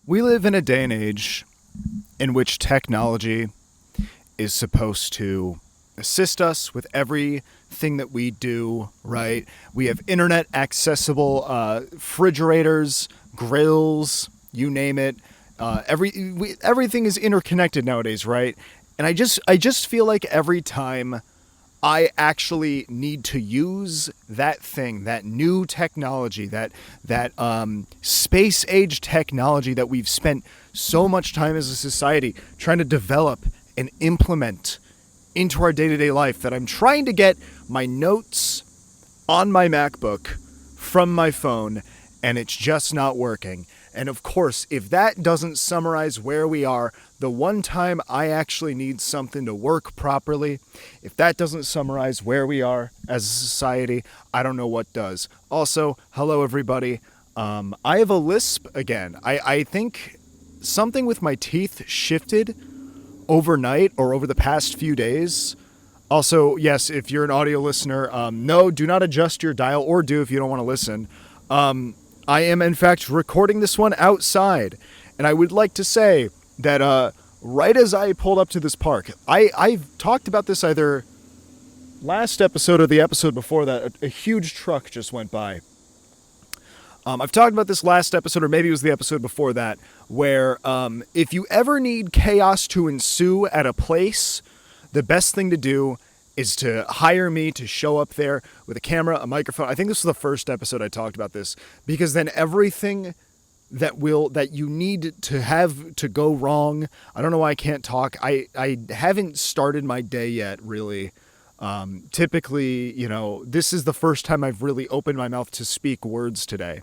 We live in a day and age in which technology is supposed to assist us with everything that we do, right? We have internet accessible refrigerators, grills, you name it. Everything is interconnected nowadays, right? And I just feel like every time I actually need to use that thing, that new technology, that space age technology that we've spent so much time as a society trying to develop and implement into our day-to-day life, that I'm trying to get my notes on my MacBook from my phone, and it's just not working. And of course, if that doesn't summarize where we are, the one time I actually need something to work properly, if that doesn't summarize where we are as a society, I don't know what does. Also, hello everybody. I have a lisp again. I think something with my teeth shifted overnight or over the past few days. Also, yes, if you're an audio listener, no, do not adjust your dial, or do if you don't want to listen. I am, in fact, recording this one outside, and I would like to say that right as I pulled up to this park, I've talked about this either last episode or the episode before that, a huge truck just went by. I've talked about this last episode, or maybe it was the episode before that, where if you ever need chaos to ensue at a place, the best thing to do is to hire me to show up there with a camera, a microphone. I think this was the first episode I talked about this, because then everything that you need to have to go wrong. I don't know why I can't talk. I haven't started my day yet, really. Typically, this is the first time I've really opened my mouth to speak words today.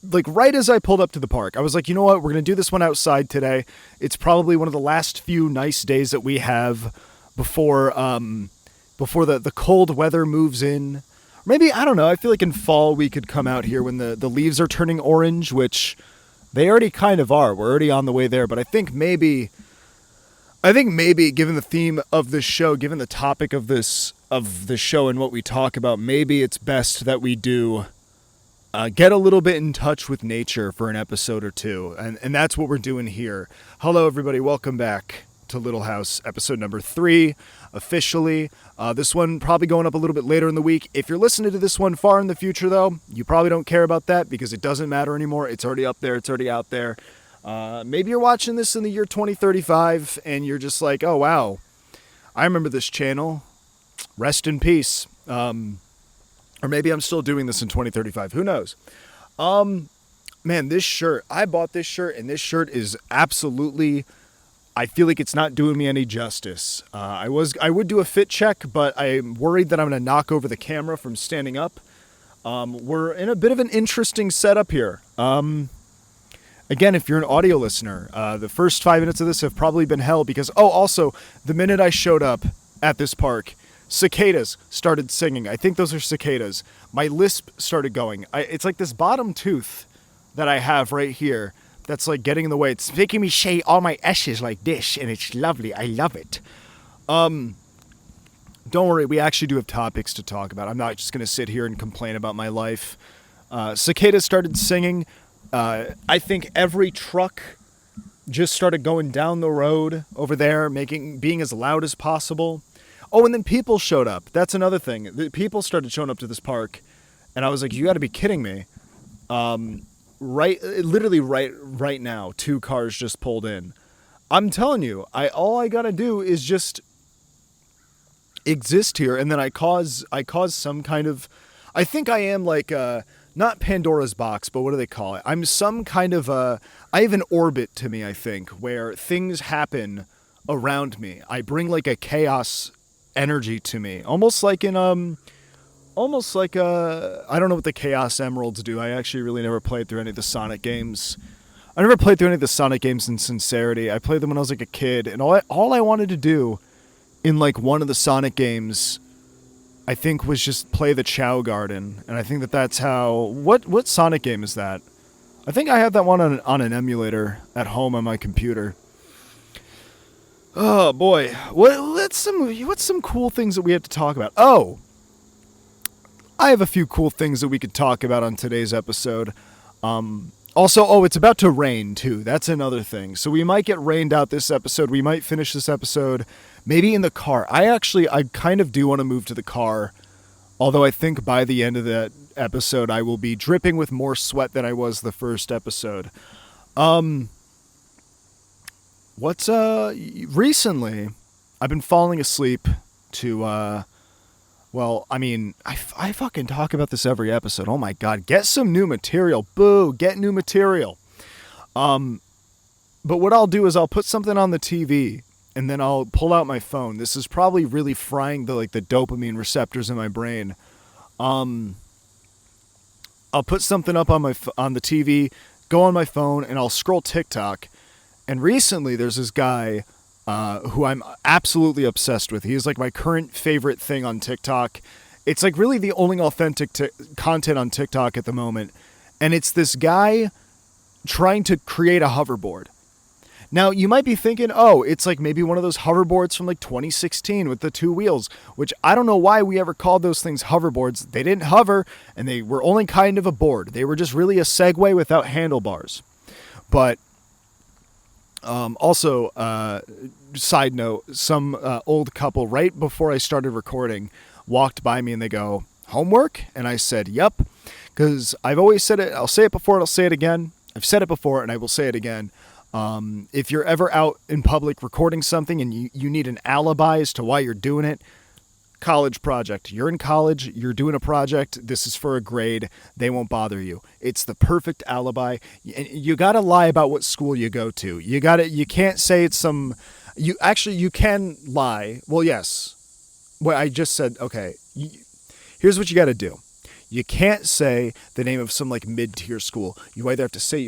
Like right as I pulled up to the park, I was like, you know what? We're going to do this one outside today. It's probably one of the last few nice days that we have before the cold weather moves in. Maybe, I don't know. I feel like in fall we could come out here when the leaves are turning orange, which they already kind of are. We're already on the way there, but I think maybe given the theme of this show, given the topic of the show and what we talk about, maybe it's best that we do get a little bit in touch with nature for an episode or two. And that's what we're doing here. Hello, everybody. Welcome back to Little House, episode number 3, officially. This one probably going up a little bit later in the week. If you're listening to this one far in the future, though, you probably don't care about that because it doesn't matter anymore. It's already up there. It's already out there. Maybe you're watching this in the year 2035 and you're just like, oh, wow, I remember this channel. Rest in peace. Or maybe I'm still doing this in 2035. Who knows? Man, this shirt, I bought this shirt, and this shirt is absolutely, I feel like it's not doing me any justice. I would do a fit check, but I'm worried that I'm going to knock over the camera from standing up. We're in a bit of an interesting setup here. Again, if you're an audio listener, the first 5 minutes of this have probably been hell because, also, the minute I showed up at this park, cicadas started singing. I think those are cicadas. My lisp started going. It's like this bottom tooth that I have right here that's like getting in the way. It's making me say all my S's like this, and it's lovely. I love it. Don't worry, we actually do have topics to talk about. I'm not just going to sit here and complain about my life. Cicadas started singing. I think every truck just started going down the road over there, being as loud as possible. Oh, and then people showed up. That's another thing. The people started showing up to this park, and I was like, you got to be kidding me. Literally right now, 2 cars just pulled in. I'm telling you, all I got to do is just exist here, and then I cause some kind of, I think I am like not Pandora's box, but what do they call it? I'm some kind of I have an orbit to me, I think, where things happen around me. I bring like a chaos energy to me, almost like I don't know what the Chaos Emeralds do. I actually really never played through any of the Sonic games. I never played through any of the Sonic games in sincerity. I played them when I was like a kid, and all I wanted to do in like one of the Sonic games, I think, was just play the Chow Garden, and I think that's how. What Sonic game is that? I think I have that one on an emulator at home on my computer. Oh boy, what's some cool things that we have to talk about? Oh, I have a few cool things that we could talk about on today's episode. Also, it's about to rain too. That's another thing. So we might get rained out this episode. We might finish this episode maybe in the car. I kind of do want to move to the car. Although I think by the end of that episode, I will be dripping with more sweat than I was the first episode. Recently, I've been falling asleep to, I fucking talk about this every episode. Oh my God, get some new material. Boo, get new material. But what I'll do is I'll put something on the TV and then I'll pull out my phone. This is probably really frying the dopamine receptors in my brain. I'll put something up on the TV, go on my phone, and I'll scroll TikTok. And recently, there's this guy who I'm absolutely obsessed with. He is like my current favorite thing on TikTok. It's like really the only authentic content on TikTok at the moment. And it's this guy trying to create a hoverboard. Now, you might be thinking, it's like maybe one of those hoverboards from like 2016 with the two wheels, which I don't know why we ever called those things hoverboards. They didn't hover, and they were only kind of a board. They were just really a Segway without handlebars. But side note, some old couple right before I started recording walked by me and they go, "Homework?" And I said, "Yep," because I've always said it. I'll say it before and I'll say it again. I've said it before and I will say it again. If you're ever out in public recording something and you need an alibi as to why you're doing it, college project. You're in college, you're doing a project, this is for a grade, they won't bother you. It's the perfect alibi. And you got to lie about what school you go to. You can't say it's you can lie. Well, yes. Well, I just said, okay, here's what you got to do. You can't say the name of some like mid-tier school. You either have to say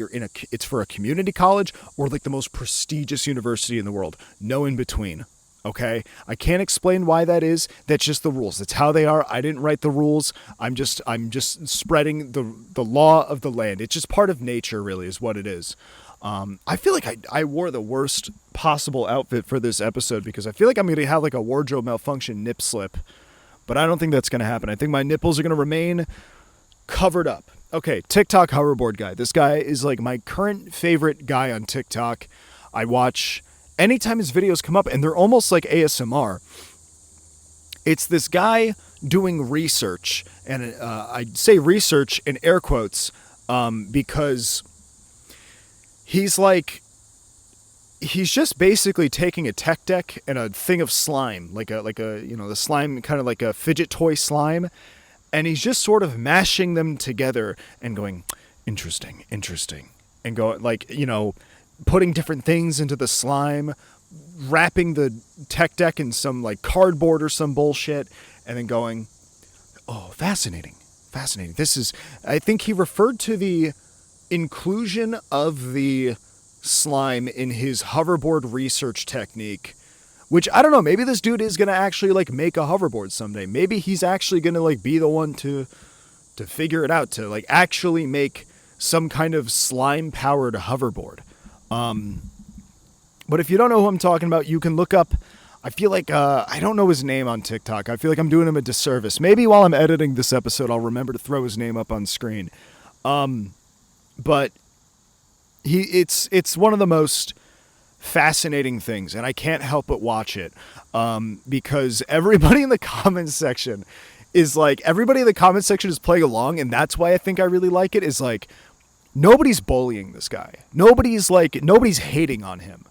it's for a community college or like the most prestigious university in the world. No in between. Okay? I can't explain why that is. That's just the rules. That's how they are. I didn't write the rules. I'm just spreading the law of the land. It's just part of nature, really, is what it is. I feel like I wore the worst possible outfit for this episode because I feel like I'm going to have like a wardrobe malfunction nip slip. But I don't think that's going to happen. I think my nipples are going to remain covered up. Okay, TikTok hoverboard guy. This guy is like my current favorite guy on TikTok. I watch anytime his videos come up, and they're almost like ASMR. It's this guy doing research, and I say research in air quotes because he's just basically taking a tech deck and a thing of slime, like a the slime, kind of like a fidget toy slime, and he's just sort of mashing them together and going, interesting, and going putting different things into the slime, wrapping the tech deck in some like cardboard or some bullshit, and then going, oh, fascinating. I think he referred to the inclusion of the slime in his hoverboard research technique, which I don't know, maybe this dude is going to actually like make a hoverboard someday. Maybe he's actually going to like be the one to figure it out, to like actually make some kind of slime powered hoverboard. But if you don't know who I'm talking about, you can look up, I feel like, I don't know his name on TikTok. I feel like I'm doing him a disservice. Maybe while I'm editing this episode, I'll remember to throw his name up on screen. But it's one of the most fascinating things, and I can't help but watch it, because everybody in the comments section is playing along, and that's why I think I really like it, is like, nobody's bullying this guy. Nobody's hating on him.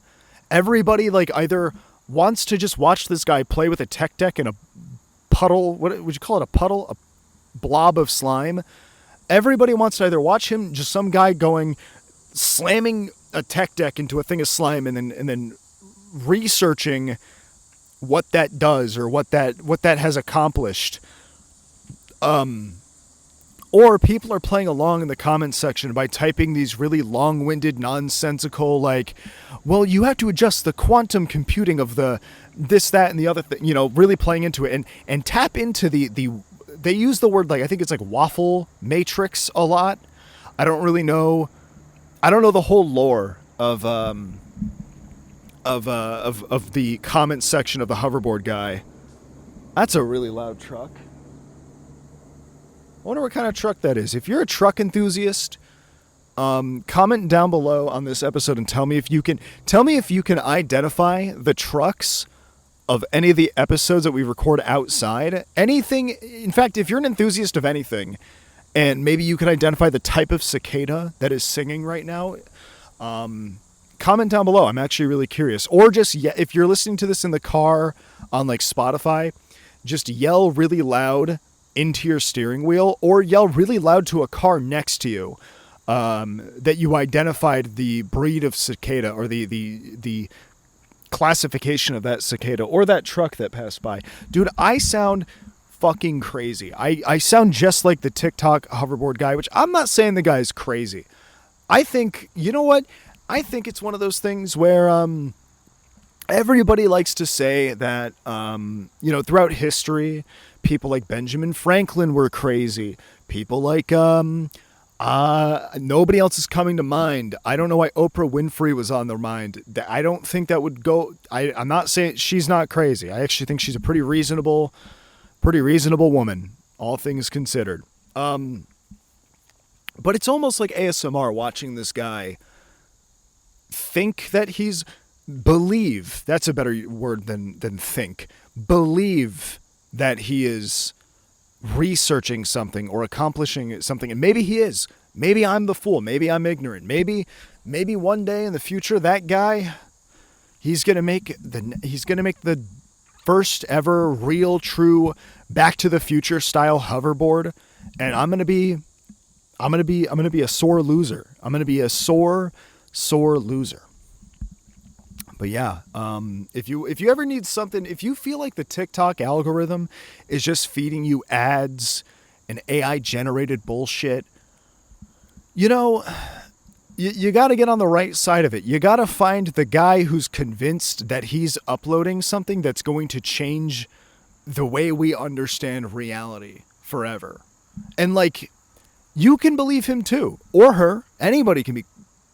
Everybody like either wants to just watch this guy play with a tech deck and a puddle, what would you call it, a puddle, a blob of slime. Everybody wants to either watch him, just some guy slamming a tech deck into a thing of slime and then researching what that does or what that has accomplished. Or people are playing along in the comments section by typing these really long-winded, nonsensical, like, well, you have to adjust the quantum computing of the this, that, and the other thing, really playing into it and tap into they use the word, like, I think it's like waffle matrix a lot. I don't know the whole lore of the comment section of the hoverboard guy. That's a really loud truck. I wonder what kind of truck that is. If you're a truck enthusiast, comment down below on this episode and tell me if you can identify the trucks of any of the episodes that we record outside. Anything, in fact, if you're an enthusiast of anything, and maybe you can identify the type of cicada that is singing right now, comment down below. I'm actually really curious. Or just, if you're listening to this in the car on like Spotify, just yell really loud into your steering wheel, or yell really loud to a car next to you, that you identified the breed of cicada, or the classification of that cicada, or that truck that passed by. Dude, I sound fucking crazy. I sound just like the TikTok hoverboard guy, which I'm not saying the guy's crazy. I think, you know what? I think it's one of those things where everybody likes to say that, throughout history, people like Benjamin Franklin were crazy. People like, nobody else is coming to mind. I don't know why Oprah Winfrey was on their mind. I don't think that would go. I'm not saying she's not crazy. I actually think she's a pretty reasonable woman, all things considered. But it's almost like ASMR watching this guy think that believe. That's a better word than think. Believe that he is researching something or accomplishing something, and maybe he is. Maybe I'm the fool. Maybe I'm ignorant. Maybe one day in the future, that guy, he's gonna make the first ever real, true Back to the Future style hoverboard, and I'm gonna be a sore loser. I'm gonna be a sore loser. But yeah, if you ever need something, if you feel like the TikTok algorithm is just feeding you ads and AI generated bullshit, you got to get on the right side of it. You got to find the guy who's convinced that he's uploading something that's going to change the way we understand reality forever. And like, you can believe him too, or her. Anybody can be.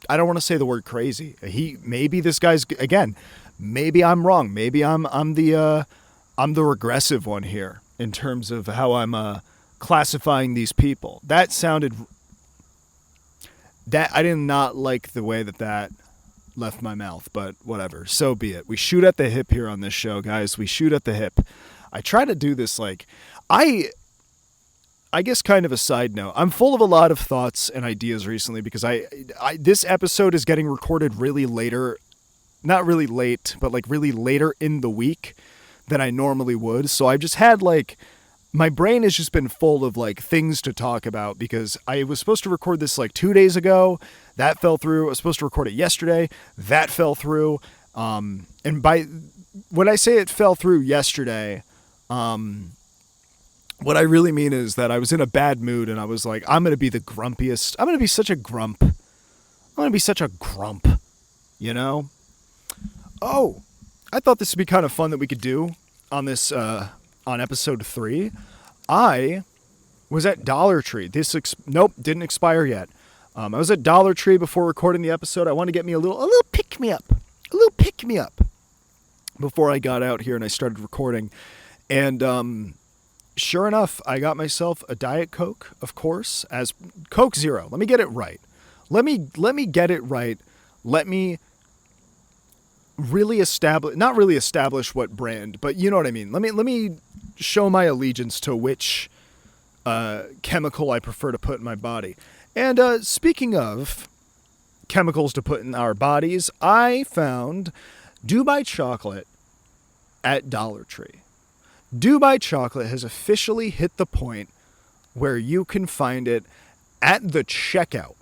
I don't want to say the word crazy. Maybe this guy's, again, maybe I'm wrong. Maybe I'm the regressive one here in terms of how I'm classifying these people. That I did not like the way that left my mouth, but whatever. So be it. We shoot at the hip here on this show, guys. We shoot at the hip. I try to do this I guess kind of a side note. I'm full of a lot of thoughts and ideas recently because this episode is getting recorded really later, not really late, but like really later in the week than I normally would. So I've just had my brain has just been full of like things to talk about because I was supposed to record this like 2 days ago. That fell through. I was supposed to record it yesterday. That fell through. And when I say it fell through yesterday, what I really mean is that I was in a bad mood and I was like, I'm going to be the grumpiest. I'm going to be such a grump. You know? Oh, I thought this would be kind of fun that we could do on this, on episode 3. I was at Dollar Tree. Nope, didn't expire yet. I was at Dollar Tree before recording the episode. I wanted to get me a little pick-me-up. Before I got out here and I started recording. And, sure enough, I got myself a Diet Coke, of course, as Coke Zero. Let me get it right. Let me get it right. Let me really not really establish what brand, but you know what I mean. Let me show my allegiance to which chemical I prefer to put in my body. And speaking of chemicals to put in our bodies, I found Dubai chocolate at Dollar Tree. Dubai chocolate has officially hit the point where you can find it at the checkout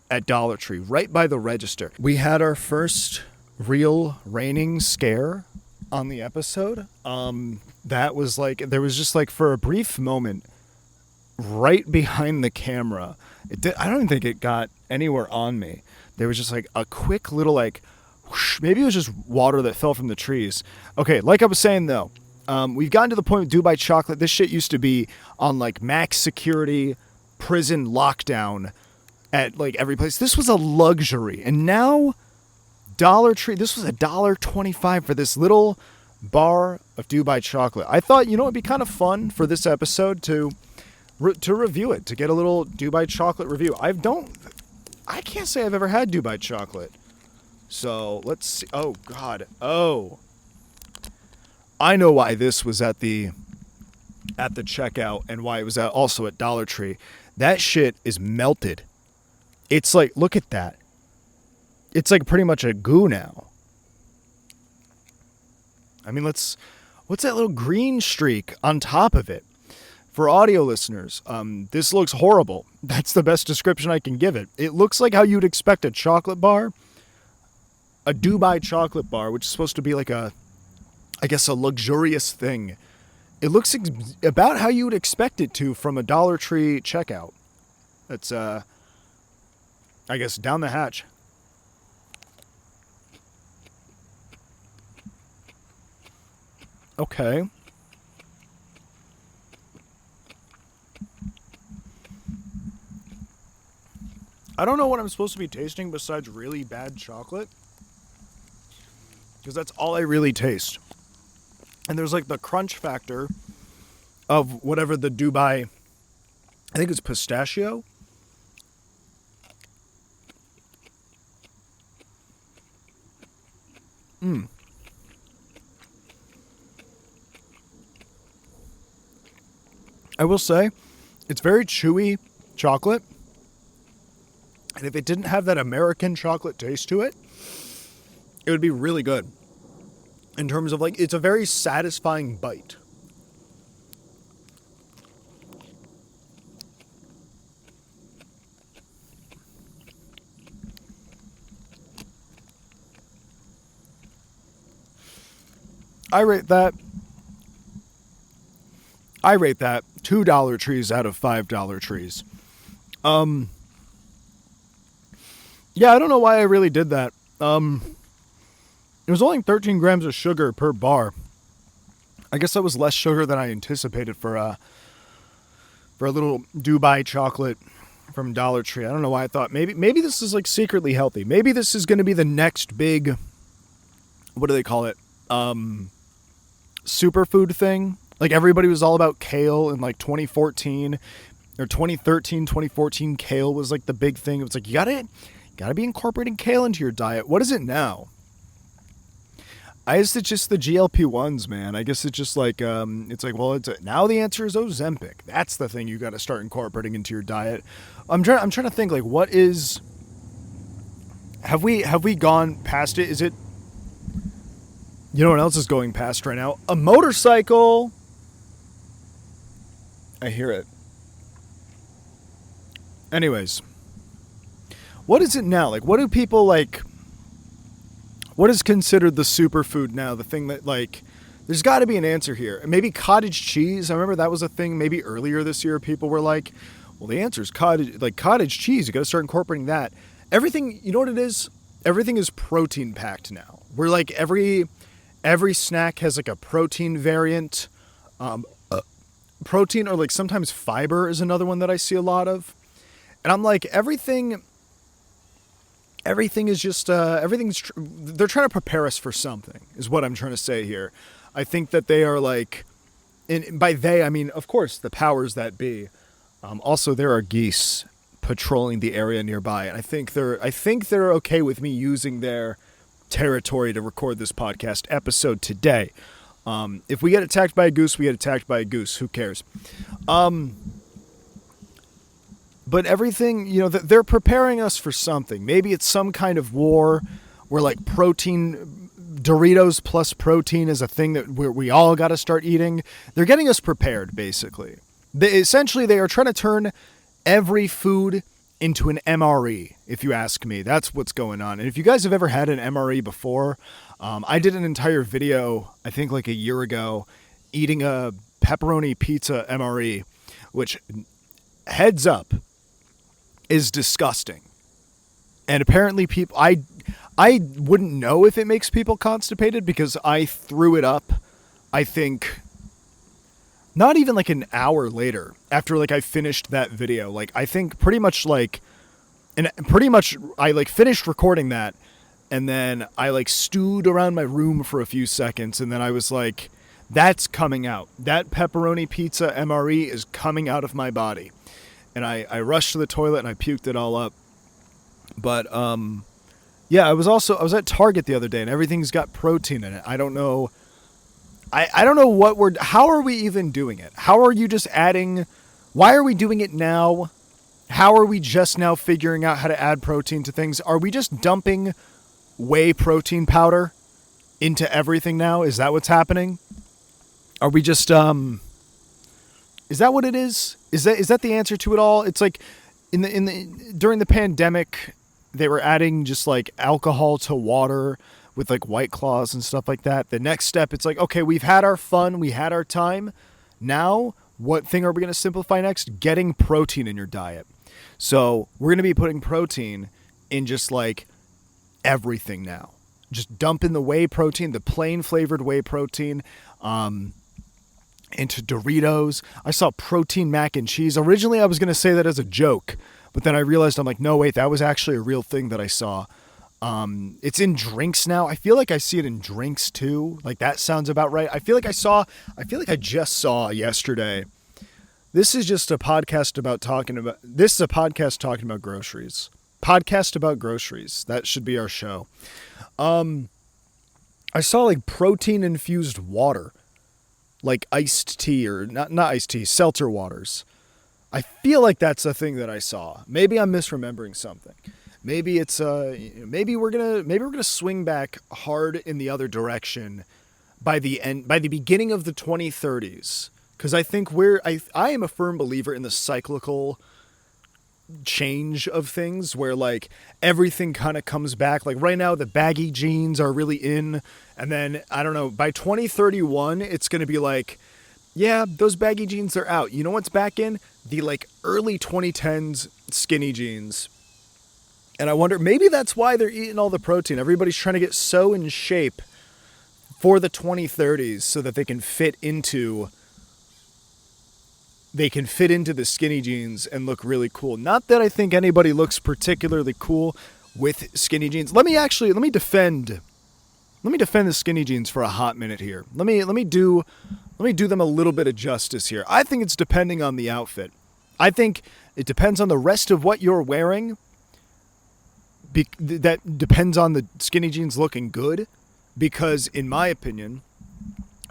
at Dollar Tree, right by the register. We had our first real raining scare on the episode. That was like, there was just like for a brief moment right behind the camera. I don't even think it got anywhere on me. There was just like a quick little like, whoosh, maybe it was just water that fell from the trees. Okay, like I was saying though, we've gotten to the point with Dubai chocolate. This shit used to be on like max security, prison lockdown at like every place. This was a luxury. And now Dollar Tree, this was $1.25 for this little bar of Dubai chocolate. I thought, it'd be kind of fun for this episode to to review it, to get a little Dubai chocolate review. I can't say I've ever had Dubai chocolate. So let's see. Oh God. Oh, I know why this was at the checkout and why it was also at Dollar Tree. That shit is melted. It's like, look at that. It's like pretty much a goo now. I mean, what's that little green streak on top of it? For audio listeners, this looks horrible. That's the best description I can give it. It looks like how you'd expect a chocolate bar, a Dubai chocolate bar, which is supposed to be like a luxurious thing. It looks about how you would expect it to from a Dollar Tree checkout. That's, I guess, down the hatch. Okay. I don't know what I'm supposed to be tasting besides really bad chocolate, because that's all I really taste. And there's like the crunch factor of whatever the Dubai, I think it's pistachio. I will say, it's very chewy chocolate. And if it didn't have that American chocolate taste to it, it would be really good. In terms of like, it's a very satisfying bite. I rate that $2 trees out of $5 trees. Yeah, I don't know why I really did that. It was only 13 grams of sugar per bar. I guess that was less sugar than I anticipated for a little Dubai chocolate from Dollar Tree. I don't know why I thought maybe this is like secretly healthy. Maybe this is going to be the next big, what do they call it? Superfood thing. Like everybody was all about kale in like 2014 or 2013, 2014. Kale was like the big thing. It was like, you gotta be incorporating kale into your diet. What is it now? I guess it's just the GLP-1s, man. I guess it's just like, now the answer is Ozempic. That's the thing you got to start incorporating into your diet. I'm trying to think, like, what is, have we gone past it? Is it, you know what else is going past right now? A motorcycle. I hear it. Anyways, what is it now? Like, what do people like? What is considered the superfood now? The thing that, like, there's got to be an answer here. Maybe cottage cheese. I remember that was a thing maybe earlier this year. People were like, well, the answer is cottage cheese. You got to start incorporating that. Everything, you know what it is? Everything is protein packed now. We're like every snack has like a protein variant. Protein, or like sometimes fiber is another one that I see a lot of. And I'm like, everything is just, they're trying to prepare us for something, is what I'm trying to say here. I think that they are like, and by they, I mean, of course, the powers that be. Also, there are geese patrolling the area nearby, and I think they're okay with me using their territory to record this podcast episode today. If we get attacked by a goose, we get attacked by a goose. Who cares? But everything, you know, they're preparing us for something. Maybe it's some kind of war where like protein, Doritos plus protein is a thing that we all got to start eating. They're getting us prepared, basically. They are trying to turn every food into an MRE, if you ask me. That's what's going on. And if you guys have ever had an MRE before, I did an entire video, I think like a year ago, eating a pepperoni pizza MRE, which, heads up, is disgusting. And apparently people, I wouldn't know if it makes people constipated because I threw it up, I think, not even like an hour later after like I finished that video. Like I think pretty much I like finished recording that, and then I like stewed around my room for a few seconds, and then I was like, That's coming out. That pepperoni pizza MRE is coming out of my body. And I rushed to the toilet and I puked it all up. But yeah, I was at Target the other day and everything's got protein in it. I don't know. I don't know how are we even doing it? How are you just adding, why are we doing it now? How are we just now figuring out how to add protein to things? Are we just dumping whey protein powder into everything now? Is that what's happening? Are we just, is that what it is? Is that the answer to it all? It's like during the pandemic, they were adding just like alcohol to water with like White Claws and stuff like that. The next step, it's like, okay, we've had our fun. We had our time. Now, what thing are we going to simplify next? Getting protein in your diet. So we're going to be putting protein in just like everything now. Just dump in the whey protein, the plain flavored whey protein, into Doritos. I saw protein mac and cheese. Originally, I was going to say that as a joke, but then I realized I'm like, no, wait, that was actually a real thing that I saw. It's in drinks now. I feel like I see it in drinks too. Like that sounds about right. I feel like I just saw yesterday. This is just a podcast this is a podcast talking about groceries. Podcast about groceries. That should be our show. I saw like protein infused water, like iced tea or not iced tea, seltzer waters. I feel like that's a thing that I saw. Maybe I'm misremembering something. Maybe it's maybe we're gonna swing back hard in the other direction by the beginning of the 2030s, because I think I am a firm believer in the cyclical change of things where like everything kind of comes back. Like right now the baggy jeans are really in, and then I don't know, by 2031 it's gonna be like, yeah, those baggy jeans are out. You know what's back in? The like early 2010s skinny jeans. And I wonder, maybe that's why they're eating all the protein. Everybody's trying to get so in shape for the 2030s so that they can fit into the skinny jeans and look really cool. Not that I think anybody looks particularly cool with skinny jeans. Let me defend the skinny jeans for a hot minute here. Let me do them a little bit of justice here. I think it's depending on the outfit. I think it depends on the rest of what you're wearing. That depends on the skinny jeans looking good, because in my opinion,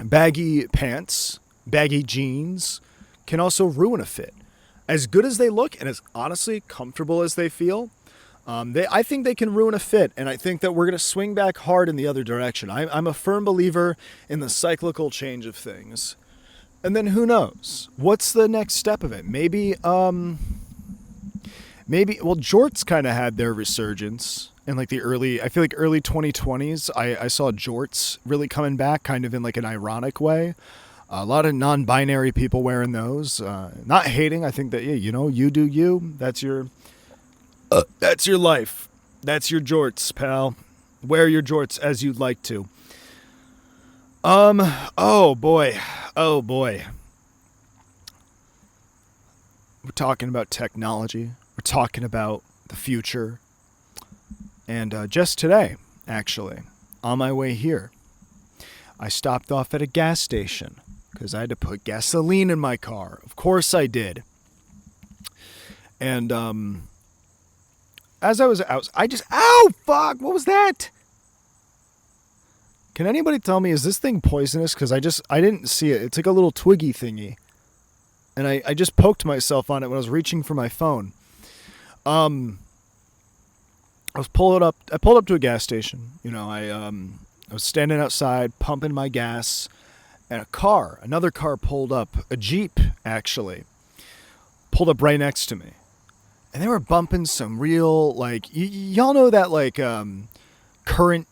baggy pants, baggy jeans can also ruin a fit. As good as they look and as honestly comfortable as they feel, I think they can ruin a fit, and I think that we're going to swing back hard in the other direction. I'm a firm believer in the cyclical change of things. And then who knows? What's the next step of it? Maybe jorts kind of had their resurgence in like early 2020s. I saw jorts really coming back kind of in like an ironic way. A lot of non-binary people wearing those. Not hating. I think that, yeah, you do you. That's your life. That's your jorts, pal. Wear your jorts as you'd like to. Oh boy. We're talking about technology. We're talking about the future. And just today, actually, on my way here, I stopped off at a gas station because I had to put gasoline in my car. Of course I did. And as I was out, ow, fuck, what was that? Can anybody tell me, is this thing poisonous? Because I didn't see it. It's like a little twiggy thingy. And I just poked myself on it when I was reaching for my phone. I pulled up to a gas station. I was standing outside pumping my gas, and another car pulled up, a Jeep actually, pulled up right next to me. And they were bumping some real, like, y'all know that like current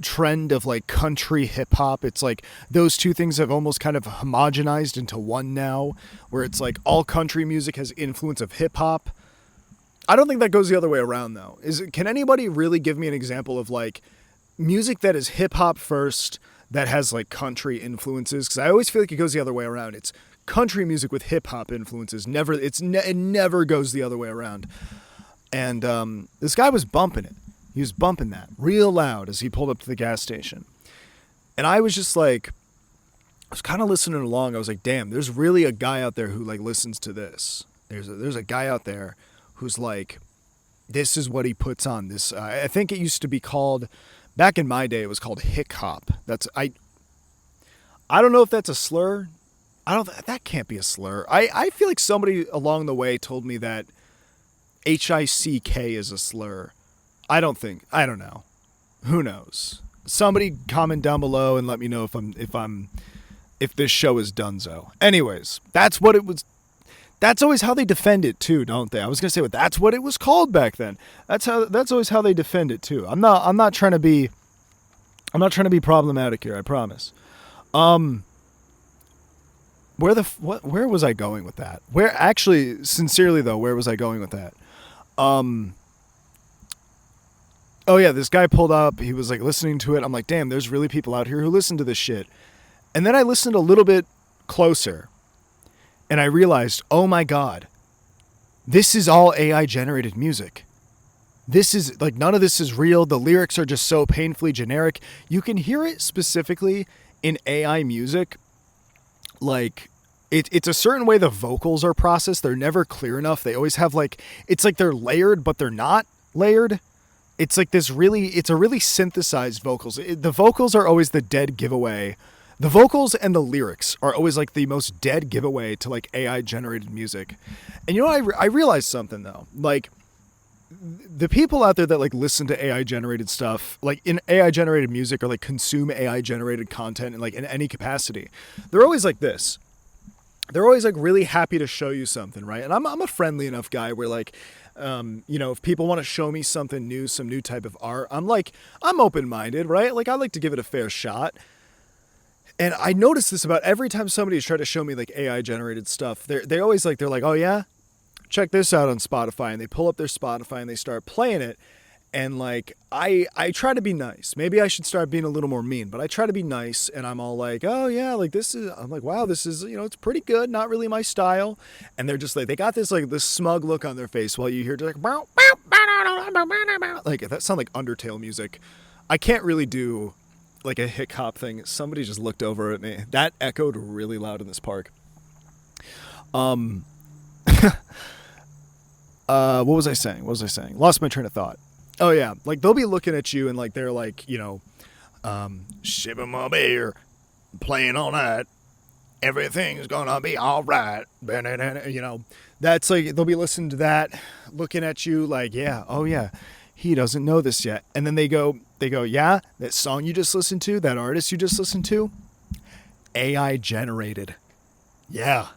trend of like country hip hop. It's like those two things have almost kind of homogenized into one now, where it's like all country music has influence of hip hop. I don't think that goes the other way around though. Can anybody really give me an example of like music that is hip hop first that has like country influences? Because I always feel like it goes the other way around. It's country music with hip hop influences. It never goes the other way around. And this guy was bumping it. He was bumping that real loud as he pulled up to the gas station. And I was just like, was kind of listening along. I was like, damn, there's really a guy out there who like listens to this. There's a guy out there who's like, this is what he puts on. This I think it used to be called, back in my day, it was called hick hop. I don't know if that's a slur. That can't be a slur. I feel like somebody along the way told me that HICK is a slur. I don't know. Who knows? Somebody comment down below and let me know if this show is donezo. Anyways, that's what it was. That's always how they defend it too, don't they? I was gonna say, well, that's what it was called back then. That's always how they defend it too. I'm not trying to be problematic here. I promise. Where was I going with that? Sincerely though, where was I going with that? Oh yeah, this guy pulled up. He was like listening to it. I'm like, damn, there's really people out here who listen to this shit. And then I listened a little bit closer. And I realized, oh my God, this is all AI generated music. This is like, none of this is real. The lyrics are just so painfully generic. You can hear it specifically in AI music. Like it's a certain way the vocals are processed. They're never clear enough. They always have like, it's like they're layered, but they're not layered. It's like it's a really synthesized vocals. The vocals are always the dead giveaway. The vocals and the lyrics are always like the most dead giveaway to like AI generated music. And you know, I realized something though, like the people out there that like listen to AI generated stuff, like in AI generated music or like consume AI generated content in like in any capacity, they're always like this. They're always like really happy to show you something, right? And I'm a friendly enough guy where like, you know, if people want to show me something new, some new type of art, I'm open-minded, right? Like I like to give it a fair shot. And I notice this about every time somebody's tried to show me like AI generated stuff, they're always like, they're like, oh yeah, check this out on Spotify. And they pull up their Spotify and they start playing it. And like, I try to be nice. Maybe I should start being a little more mean, but I try to be nice. And I'm all like, oh yeah, like I'm like, wow, this is, you know, it's pretty good. Not really my style. And they're just like, they got this like this smug look on their face while you hear like, that sound like Undertale music. I can't really do like a hick hop thing. Somebody just looked over at me. That echoed really loud in this park. What was I saying? Lost my train of thought. Oh yeah, like they'll be looking at you and like they're like, you know, shipping my beer, playing all night, everything's gonna be all right. You know, that's like they'll be listening to that, looking at you like, yeah, oh yeah, he doesn't know this yet. And then they go, yeah, that song you just listened to, that artist you just listened to, AI generated. Yeah,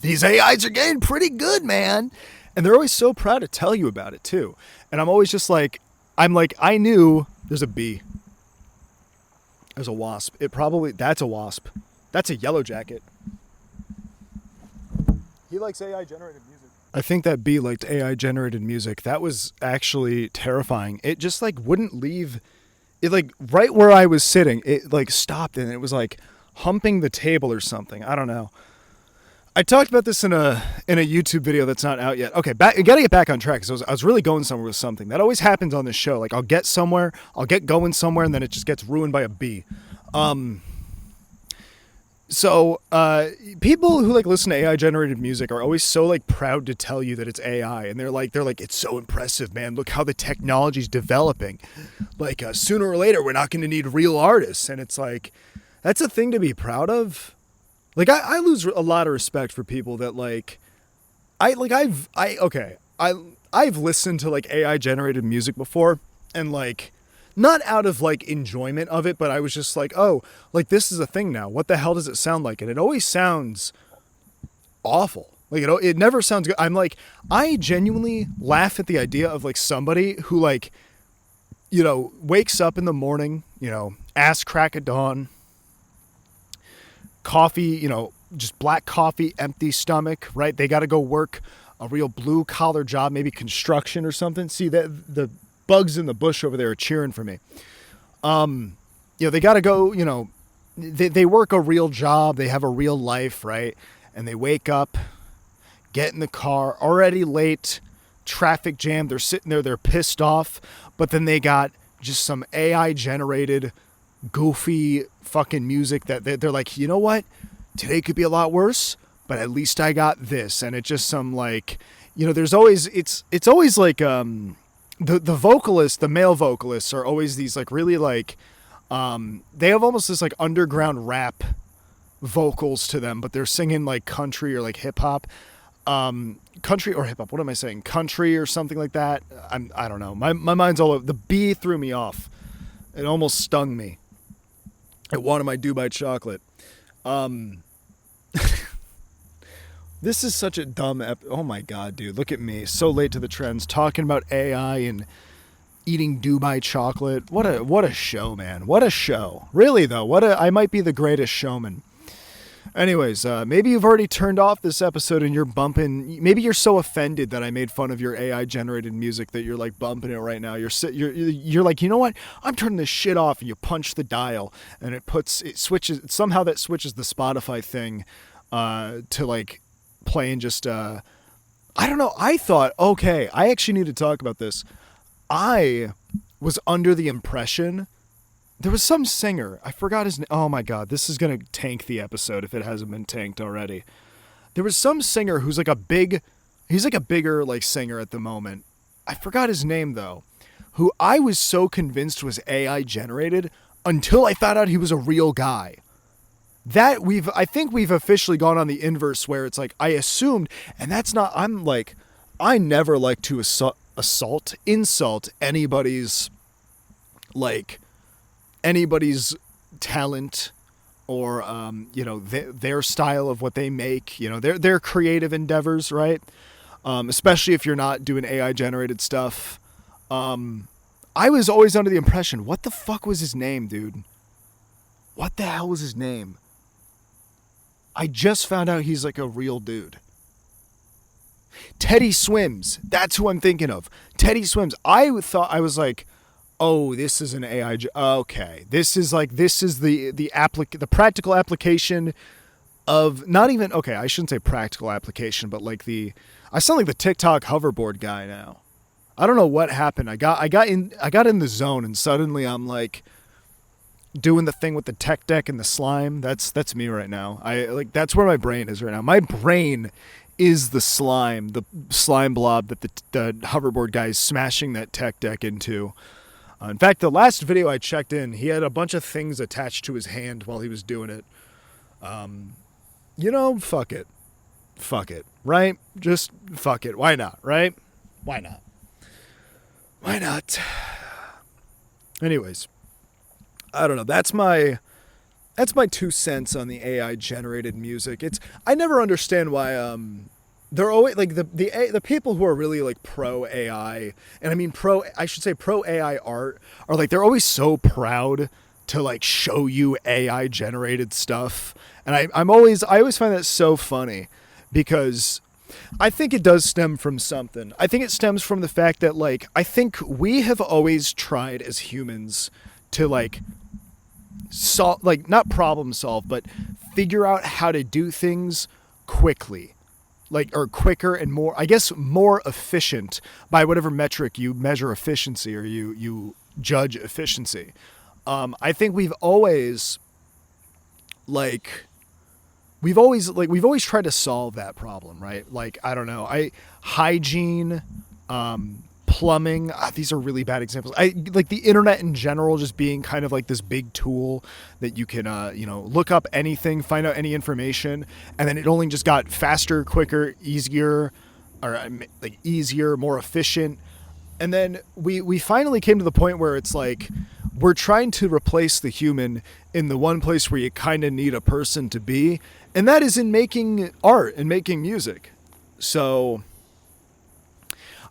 these AIs are getting pretty good, man. And they're always so proud to tell you about it too. And I'm always just like, I knew there's a bee. There's a wasp. That's a wasp. That's a yellow jacket. He likes AI generated music. I think that bee liked AI generated music. That was actually terrifying. It just like wouldn't leave. It like right where I was sitting, it like stopped and it was like humping the table or something. I don't know. I talked about this in a YouTube video that's not out yet. Okay, I gotta get back on track because I was really going somewhere with something. That always happens on this show. Like I'll get going somewhere, and then it just gets ruined by a bee. So people who like listen to AI generated music are always so like proud to tell you that it's AI, and they're like it's so impressive, man. Look how the technology's developing. Like sooner or later, we're not going to need real artists, and it's like that's a thing to be proud of. Like I lose a lot of respect for people that like I've listened to like AI generated music before, and like not out of like enjoyment of it, but I was just like, oh, like this is a thing now. What the hell does it sound like? And it always sounds awful. Like, you know, it never sounds good. I'm like, I genuinely laugh at the idea of like somebody who like, you know, wakes up in the morning, you know, ass crack at dawn, coffee, you know, just black coffee, empty stomach, right? They got to go work a real blue collar job, maybe construction or something. See that the bugs in the bush over there are cheering for me. You know, they got to go, you know, they work a real job. They have a real life, right? And they wake up, get in the car, already late, traffic jam. They're sitting there, they're pissed off, but then they got just some AI generated goofy fucking music that they're like, you know what? Today could be a lot worse, but at least I got this. And it's just some like, there's always, it's always like, the vocalists, the male vocalists are always these like really like, they have almost this like underground rap vocals to them, but they're singing like country or like hip hop, country or hip hop. What am I saying? Country or something like that. I don't know. My mind's all over. The B threw me off. It almost stung me. It wanted my Dubai chocolate. This is such a dumb oh my god, dude, look at me, so late to the trends, talking about AI and eating Dubai chocolate. What a show, man. What a show. Really though, I might be the greatest showman. Anyways, maybe you've already turned off this episode and you're bumping. Maybe you're so offended that I made fun of your AI generated music that you're like bumping it right now. You're like, you know what? I'm turning this shit off, and you punch the dial and it switches. Somehow that switches the Spotify thing to like playing just. I don't know. I thought, okay, I actually need to talk about this. I was under the impression. There was some singer, I forgot his name. Oh my god, this is going to tank the episode if it hasn't been tanked already. There was some singer who's like he's like a bigger like singer at the moment. I forgot his name though, who I was so convinced was AI generated until I found out he was a real guy. I think we've officially gone on the inverse where it's like I assumed, and that's not, I never like to insult anybody's talent or their style of what they make, their creative endeavors, right? Especially if you're not doing AI generated stuff. I was always under the impression, what the fuck was his name, dude? What the hell was his name? I just found out he's like a real dude. Teddy Swims. That's who I'm thinking of. Teddy Swims. I was like, oh, this is an AI. Okay, this is the practical application of not even. Okay, I shouldn't say practical application, but like I sound like the TikTok hoverboard guy now. I don't know what happened. I got in the zone, and suddenly I'm like doing the thing with the tech deck and the slime. That's me right now. That's where my brain is right now. My brain is the slime blob that the hoverboard guy is smashing that tech deck into. In fact, the last video I checked in, he had a bunch of things attached to his hand while he was doing it. Fuck it. Fuck it, right? Just fuck it. Why not, right? Why not? Why not? Anyways, I don't know. That's my 2 cents on the AI generated music. I never understand why they're always like the people who are really like pro AI, and I mean pro AI art, are like, they're always so proud to like show you AI generated stuff. And I always find that so funny, because I think it does stem from something. I think it stems from the fact that like, I think we have always tried as humans to like not problem solve, but figure out how to do things quickly, or quicker and more, I guess, more efficient by whatever metric you measure efficiency or you judge efficiency. I think we've always tried to solve that problem, right? Like, I don't know, hygiene, plumbing. These are really bad examples. I like the internet in general just being kind of like this big tool that you can, look up anything, find out any information, and then it only just got faster, quicker, easier, more efficient. And then we finally came to the point where it's like, we're trying to replace the human in the one place where you kind of need a person to be, and that is in making art and making music. So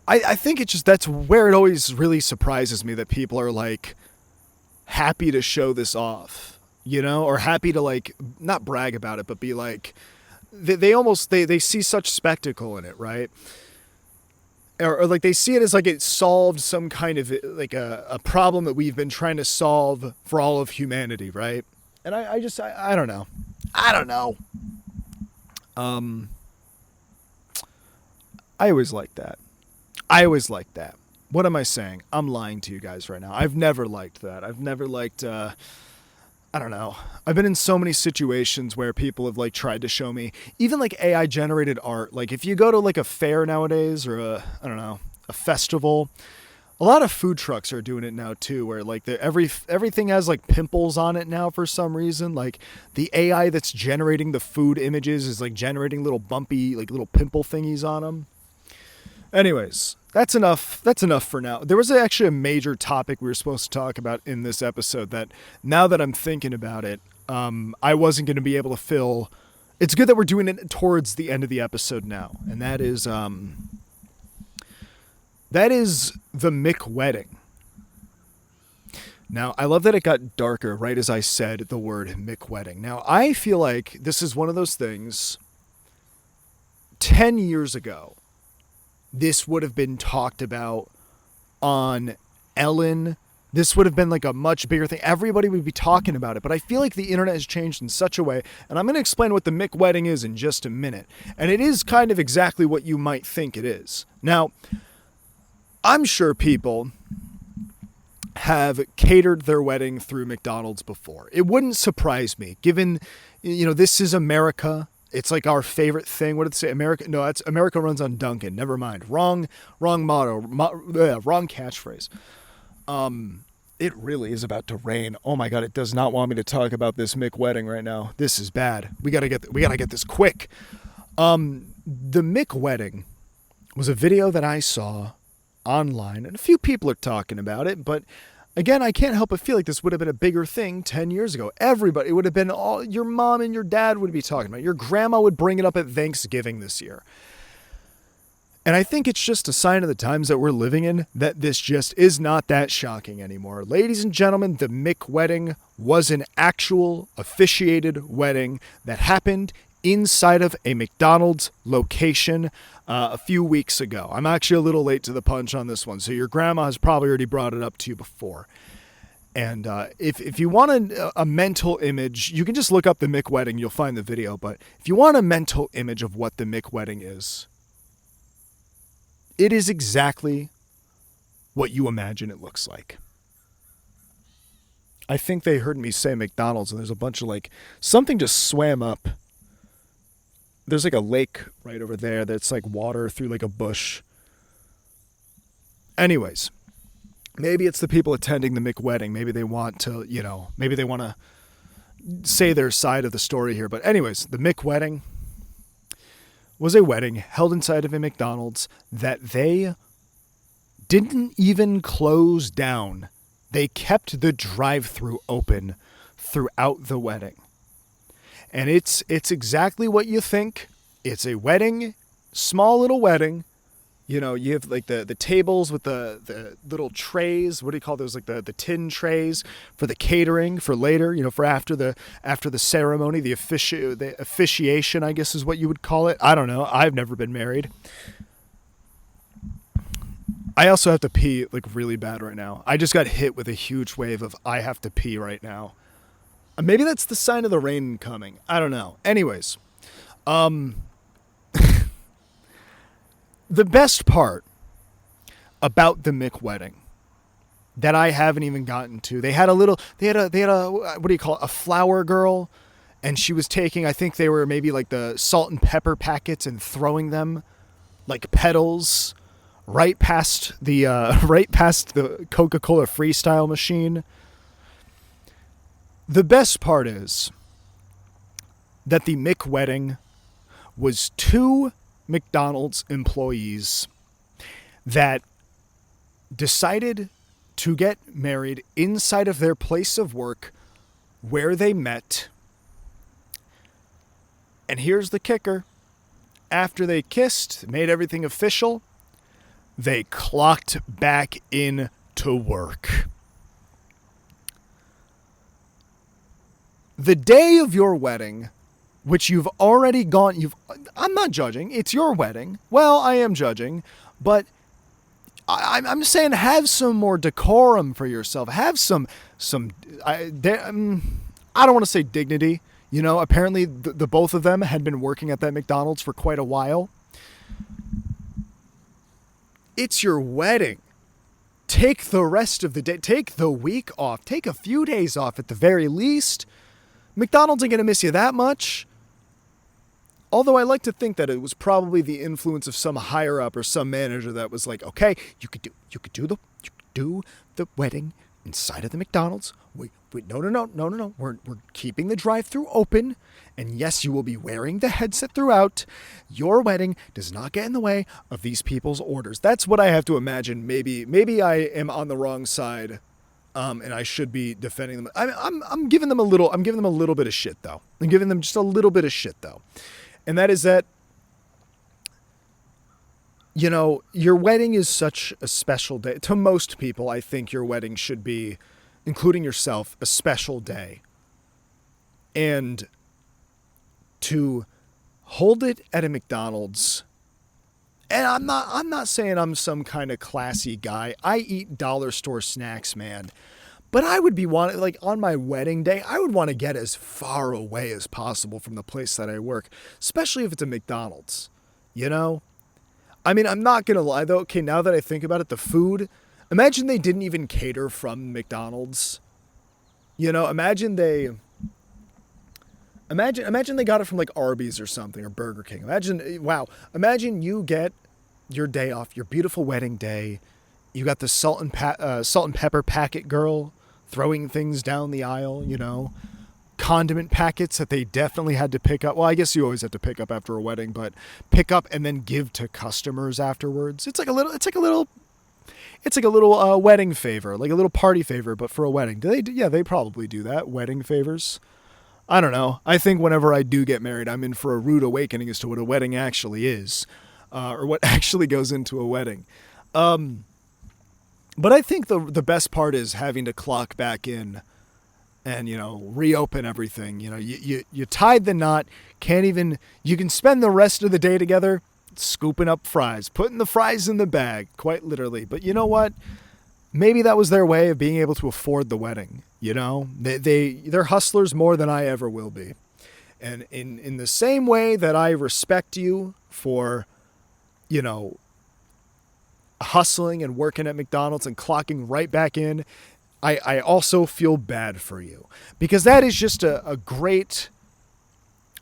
I think that's where it always really surprises me, that people are like happy to show this off, or happy to like not brag about it, but be like, they see such spectacle in it, right? Or like they see it as like it solved some kind of like a problem that we've been trying to solve for all of humanity, right? And I don't know. I don't know. I always liked that. What am I saying? I'm lying to you guys right now. I've never liked that. I've never liked I don't know. I've been in so many situations where people have like tried to show me even like AI generated art. Like if you go to like a fair nowadays or I don't know, a festival, a lot of food trucks are doing it now too, where like everything has like pimples on it now for some reason. Like the AI that's generating the food images is like generating little bumpy, like little pimple thingies on them. Anyways, that's enough. That's enough for now. There was actually a major topic we were supposed to talk about in this episode that now that I'm thinking about it, I wasn't going to be able to fill. It's good that we're doing it towards the end of the episode now, and that is the McWedding. Now, I love that it got darker right as I said the word McWedding. Now, I feel like this is one of those things 10 years ago. This would have been talked about on Ellen. This would have been like a much bigger thing. Everybody would be talking about it. But I feel like the internet has changed in such a way. And I'm going to explain what the McWedding is in just a minute. And it is kind of exactly what you might think it is. Now, I'm sure people have catered their wedding through McDonald's before. It wouldn't surprise me, given, this is America. It's like our favorite thing. What did it say? America? No, it's America runs on Dunkin'. Never mind. Wrong motto. Wrong catchphrase. It really is about to rain. Oh my God! It does not want me to talk about this McWedding right now. This is bad. We gotta get this quick. The McWedding was a video that I saw online, and a few people are talking about it, but again, I can't help but feel like this would have been a bigger thing 10 years ago. Everybody, it would have been all your mom and your dad would be talking about it. Your grandma would bring it up at Thanksgiving this year. And I think it's just a sign of the times that we're living in that this just is not that shocking anymore. Ladies and gentlemen, the McWedding was an actual officiated wedding that happened inside of a McDonald's location a few weeks ago. I'm actually a little late to the punch on this one, so your grandma has probably already brought it up to you before. And if you want a mental image, you can just look up the McWedding. You'll find the video. But if you want a mental image of what the McWedding is, it is exactly what you imagine it looks like. I think they heard me say McDonald's, and there's a bunch of like something just swam up. There's like a lake right over there that's like water through like a bush. Anyways, maybe it's the people attending the McWedding. Maybe they want to, maybe they want to say their side of the story here. But anyways, the McWedding was a wedding held inside of a McDonald's that they didn't even close down. They kept the drive-thru open throughout the wedding. And it's exactly what you think. It's a wedding, small little wedding. You have like the tables with the little trays. What do you call those? Like the tin trays for the catering for later, for after the ceremony, the officiation, I guess is what you would call it. I don't know. I've never been married. I also have to pee like really bad right now. I just got hit with a huge wave of I have to pee right now. Maybe that's the sign of the rain coming. I don't know. Anyways, the best part about the McWedding that I haven't even gotten to, they had a what do you call it? A flower girl, and she was taking, I think they were maybe like the salt and pepper packets and throwing them like petals right past the Coca-Cola Freestyle machine. The best part is that the McWedding was 2 McDonald's employees that decided to get married inside of their place of work where they met. And here's the kicker. After they kissed, made everything official, they clocked back in to work. The day of your wedding, which you've already gone, I'm not judging, it's your wedding. Well, I am judging, but I'm saying have some more decorum for yourself. Have some I don't want to say dignity. Apparently the both of them had been working at that McDonald's for quite a while. It's your wedding. take the rest of the day, take the week off, take a few days off at the very least. McDonald's ain't going to miss you that much. Although I like to think that it was probably the influence of some higher up or some manager that was like, okay, you could do the wedding inside of the McDonald's. No. We're keeping the drive-thru open. And yes, you will be wearing the headset throughout. Your wedding does not get in the way of these people's orders. That's what I have to imagine. Maybe I am on the wrong side. And I should be defending them. I'm giving them a little bit of shit though. I'm giving them just a little bit of shit though. And that is that, you know, your wedding is such a special day. To most people, I think your wedding should be, including yourself, a special day. And to hold it at a McDonald's, and I'm not saying I'm some kind of classy guy. I eat dollar store snacks, man. But I would be like on my wedding day, I would want to get as far away as possible from the place that I work, especially if it's a McDonald's, you know? I mean, I'm not going to lie though. Okay, now that I think about it, the food, imagine they didn't even cater from McDonald's. You know, imagine they got it from like Arby's or something or Burger King. Imagine you get your day off, your beautiful wedding day. You got the salt and pepper packet girl throwing things down the aisle, you know, condiment packets that they definitely had to pick up. Well, I guess you always have to pick up after a wedding, but pick up and then give to customers afterwards. It's like a little wedding favor, like a little party favor, but for a wedding. They probably do that. Wedding favors. I don't know. I think whenever I do get married, I'm in for a rude awakening as to what a wedding actually is, or what actually goes into a wedding. But I think the best part is having to clock back in and, you know, reopen everything. You know, you tied the knot, you can spend the rest of the day together scooping up fries, putting the fries in the bag, quite literally. But you know what? Maybe that was their way of being able to afford the wedding. You know, they're hustlers more than I ever will be. And in the same way that I respect you for, you know, hustling and working at McDonald's and clocking right back in, I also feel bad for you, because that is just a great,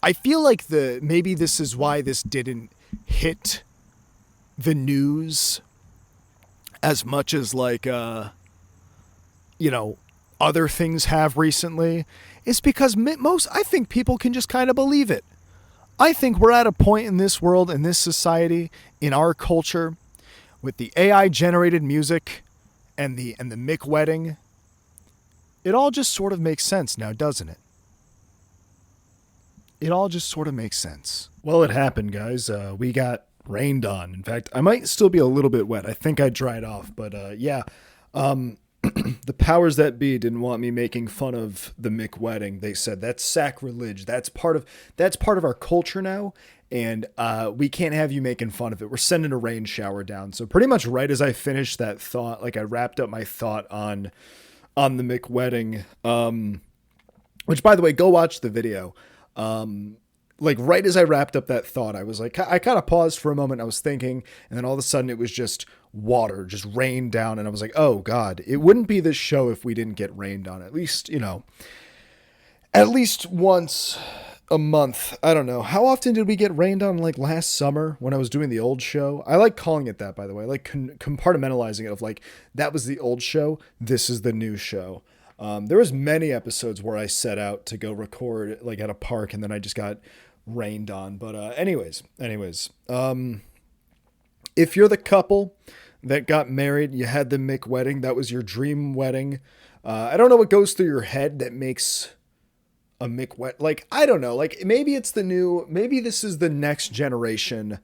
I feel like maybe this is why this didn't hit the news as much as like, you know, other things have recently, is because I think people can just kind of believe it. I think we're at a point in this world, in this society, in our culture, with the AI generated music and the McWedding, it all just sort of makes sense now, doesn't it? It all just sort of makes sense. Well, it happened, guys. We got rained on. In fact, I might still be a little bit wet. I think I dried off, but yeah. The powers that be didn't want me making fun of the McWedding. They said that's sacrilege. That's part of our culture now. And we can't have you making fun of it. We're sending a rain shower down. So pretty much right as I finished that thought, like I wrapped up my thought on the McWedding, which, by the way, go watch the video. Like right as I wrapped up that thought, I was like, I kind of paused for a moment. I was thinking, and then all of a sudden it was just water, just rained down. And I was like, oh God, it wouldn't be this show if we didn't get rained on. At least, you know, at least once a month. I don't know. How often did we get rained on, like last summer when I was doing the old show? I like calling it that, by the way. I like compartmentalizing it of like, that was the old show. This is the new show. There was many episodes where I set out to go record like at a park and then I just got rained on. But anyways, if you're the couple that got married, you had the McWedding, that was your dream wedding. I don't know what goes through your head that makes a McWed, like, I don't know, like maybe maybe this is the next generation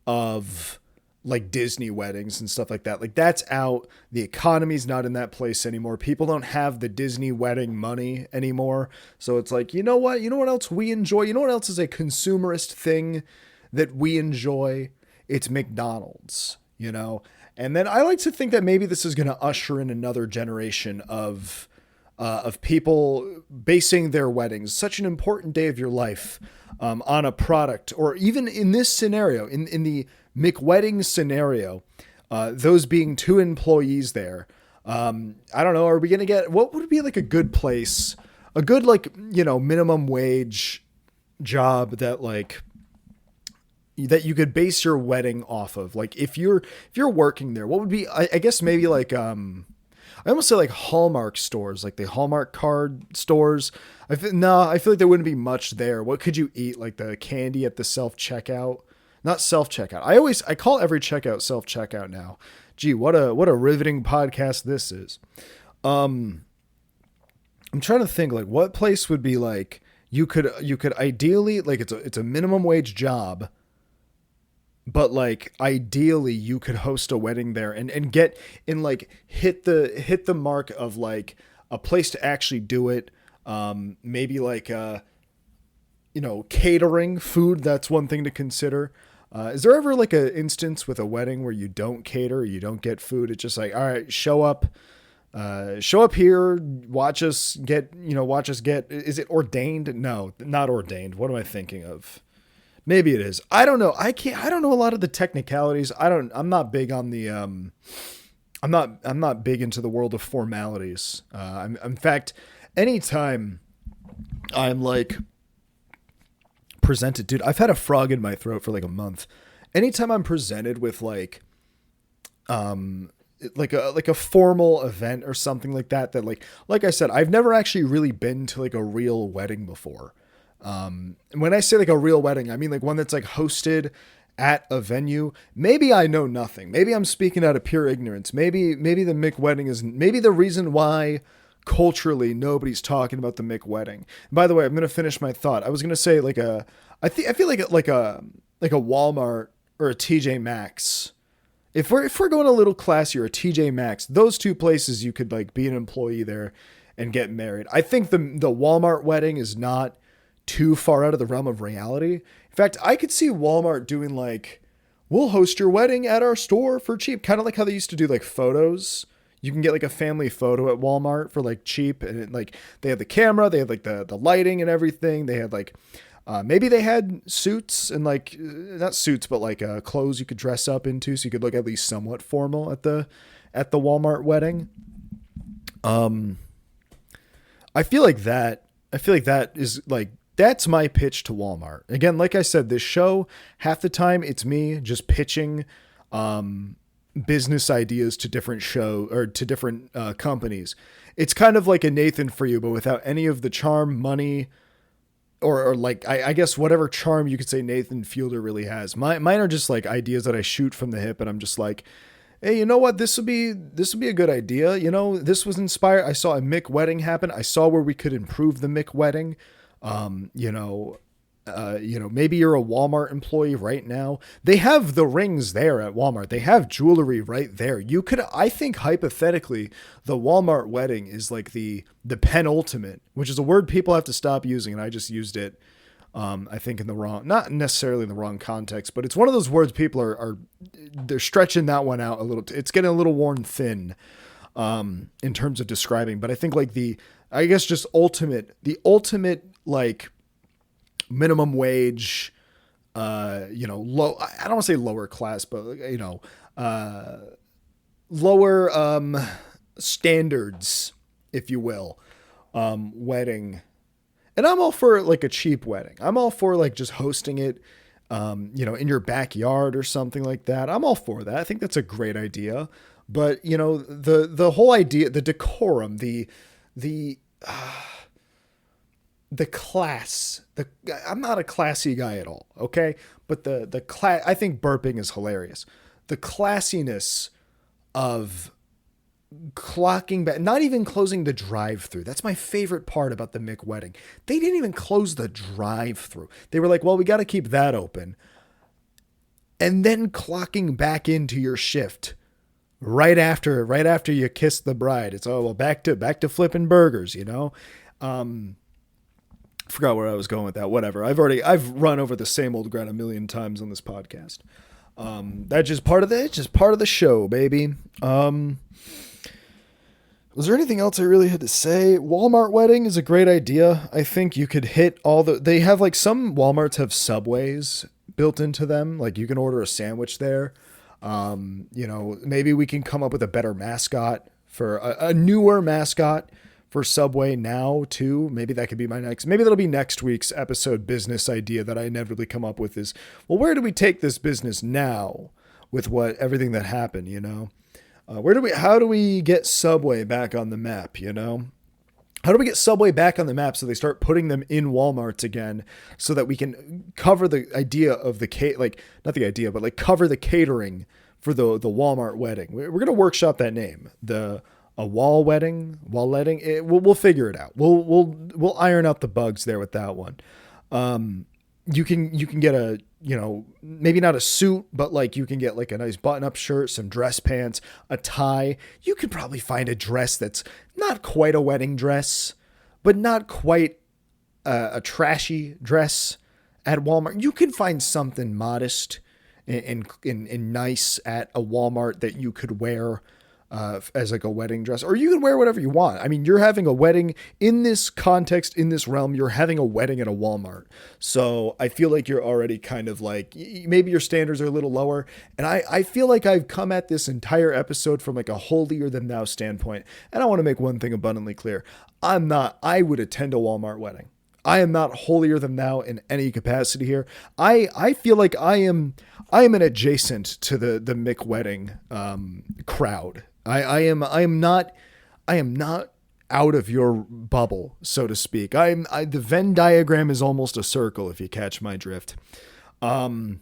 of like Disney weddings and stuff like that. Like that's out. The economy's not in that place anymore. People don't have the Disney wedding money anymore. So it's like, you know what else we enjoy? You know what else is a consumerist thing that we enjoy? It's McDonald's, you know? And then I like to think that maybe this is going to usher in another generation of people basing their weddings, such an important day of your life, on a product, or even in this scenario, in the McWedding scenario, Those being 2 employees there. I don't know. Are we going to get, what would be like a good place, a good, like, minimum wage job that like, that you could base your wedding off of? Like if you're working there, what would be, I guess maybe like, I almost say like Hallmark stores, like the Hallmark card stores. I feel like there wouldn't be much there. What could you eat? Like the candy at the self checkout, not self checkout. I call every checkout self checkout now. Gee, what a riveting podcast this is. I'm trying to think like what place would be like you could ideally, like it's a minimum wage job, but like ideally you could host a wedding there and get in, like hit the mark of like a place to actually do it. Maybe like, catering food. That's one thing to consider. Is there ever like an instance with a wedding where you don't cater, you don't get food? It's just like, all right, show up here, watch us get, is it ordained? No, not ordained. What am I thinking of? Maybe it is. I don't know. I don't know a lot of the technicalities. I'm not big on the, I'm not big into the world of formalities. In fact, anytime I'm like presented, dude, I've had a frog in my throat for like a month. Anytime I'm presented with like a formal event or something like that, like I said, I've never actually really been to like a real wedding before. When I say like a real wedding, I mean like one that's like hosted at a venue. Maybe I know nothing. Maybe I'm speaking out of pure ignorance. Maybe the McWedding is maybe the reason why culturally nobody's talking about the McWedding. By the way, I'm going to finish my thought. I was going to say like I feel like a Walmart or a TJ Maxx. If we're going a little classier, a TJ Maxx, those 2 places you could like be an employee there and get married. I think the Walmart wedding is not too far out of the realm of reality. In fact, I could see Walmart doing like, we'll host your wedding at our store for cheap. Kind of like how they used to do like photos. You can get like a family photo at Walmart for like cheap. And like they have the camera, they have like the lighting and everything. They had like, maybe they had suits and like, not suits, but like clothes you could dress up into. So you could look at least somewhat formal at the Walmart wedding. I feel like that is like, that's my pitch to Walmart. Again, like I said, this show, half the time it's me just pitching business ideas to different companies. It's kind of like a Nathan for you, but without any of the charm, money, or like, I guess whatever charm you could say Nathan Fielder really has. Mine are just like ideas that I shoot from the hip, and I'm just like, hey, you know what? This would be a good idea. This was inspired. I saw a McWedding happen. I saw where we could improve the McWedding. Maybe you're a Walmart employee right now. They have the rings there at Walmart. They have jewelry right there. I think hypothetically, the Walmart wedding is like the penultimate, which is a word people have to stop using. And I just used it. I think not necessarily in the wrong context, but it's one of those words people they're stretching that one out a little. It's getting a little worn thin, in terms of describing, but I think like the ultimate like minimum wage, low, I don't want to say lower class, but lower, standards, if you will, wedding. And I'm all for like a cheap wedding. I'm all for like just hosting it, in your backyard or something like that. I'm all for that. I think that's a great idea. But the whole idea, the decorum, the class, I'm not a classy guy at all. Okay. But the class, I think burping is hilarious. The classiness of clocking back, not even closing the drive-through. That's my favorite part about the McWedding. They didn't even close the drive-through. They were like, well, we got to keep that open. And then clocking back into your shift right after you kiss the bride. It's back to flipping burgers, Forgot where I was going with that. Whatever. I've run over the same old ground a million times on this podcast. That's just part of the show, baby. Was there anything else I really had to say? Walmart wedding is a great idea. I think you could hit they have like some Walmarts have Subways built into them. Like you can order a sandwich there. Maybe we can come up with a better mascot for a newer mascot for Subway now too. Maybe that could be maybe that'll be next week's episode business idea that I inevitably come up with is, well, where do we take this business now with everything that happened, how do we get Subway back on the map, How do we get Subway back on the map so they start putting them in Walmarts again so that we can cover the idea of not the idea, but like cover the catering for the Walmart wedding. We're going to workshop that name, a walletting. We'll figure it out. We'll iron out the bugs there with that one. You can get maybe not a suit, but like you can get like a nice button-up shirt, some dress pants, a tie. You could probably find a dress that's not quite a wedding dress, but not quite a trashy dress at Walmart. You can find something modest and nice at a Walmart that you could wear as like a wedding dress, or you can wear whatever you want. I mean, you're having a wedding in this context, in this realm, you're having a wedding at a Walmart. So I feel like you're already kind of like, maybe your standards are a little lower. And I feel like I've come at this entire episode from like a holier than thou standpoint. And I want to make one thing abundantly clear. I would attend a Walmart wedding. I am not holier than thou in any capacity here. I feel like I am an adjacent to the McWedding crowd. I am not out of your bubble, so to speak. The Venn diagram is almost a circle, if you catch my drift. I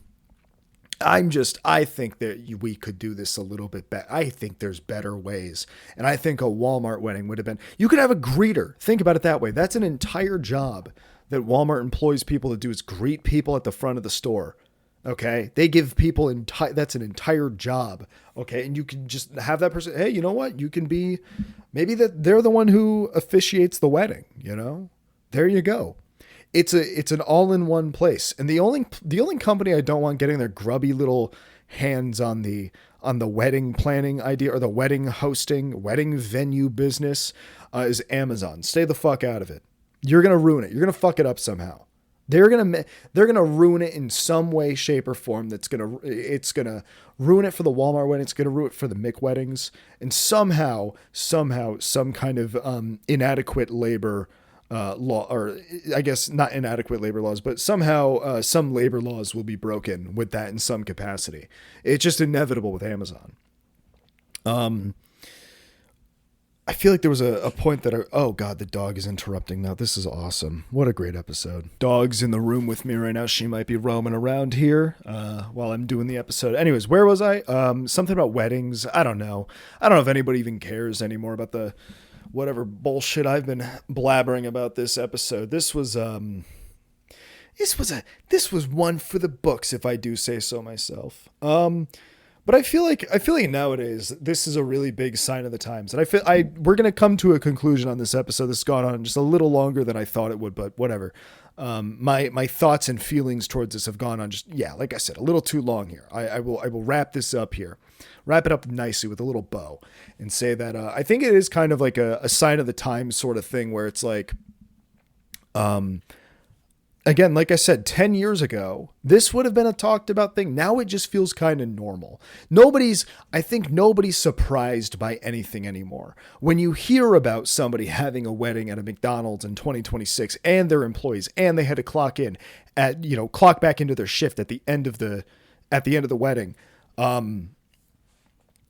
think that we could do this a little bit better. I think there's better ways. And I think a Walmart wedding would have been, you could have a greeter. Think about it that way. That's an entire job that Walmart employs people to do, is greet people at the front of the store. Okay. They give people that's an entire job. Okay. And you can just have that person, hey, you know what? You can be, maybe that they're the one who officiates the wedding, there you go. It's an all-in-one place. And the only company I don't want getting their grubby little hands on the wedding planning idea or the wedding hosting, wedding venue business is Amazon. Stay the fuck out of it. You're going to ruin it. You're going to fuck it up somehow. They're going to ruin it in some way, shape, or form. It's going to ruin it for the Walmart wedding. It's going to ruin it for the McWeddings. And somehow, some kind of inadequate labor law, or I guess not inadequate labor laws, but somehow some labor laws will be broken with that in some capacity. It's just inevitable with Amazon. I feel like there was a point that oh God, the dog is interrupting now. This is awesome. What a great episode. Dog's in the room with me right now. She might be roaming around here while I'm doing the episode. Anyways, where was I? Something about weddings. I don't know if anybody even cares anymore about the whatever bullshit I've been blabbering about this episode. This was one for the books, if I do say so myself. But I feel like nowadays this is a really big sign of the times, and we're gonna come to a conclusion on this episode. This has gone on just a little longer than I thought it would, but whatever. My thoughts and feelings towards this have gone on like I said, a little too long here. I will wrap this up here, wrap it up nicely with a little bow, and say that I think it is kind of like a sign of the times sort of thing where it's like, again, like I said, 10 years ago, this would have been a talked about thing. Now it just feels kind of normal. I think nobody's surprised by anything anymore. When you hear about somebody having a wedding at a McDonald's in 2026 and their employees, and they had to clock back into their shift at the end of the wedding,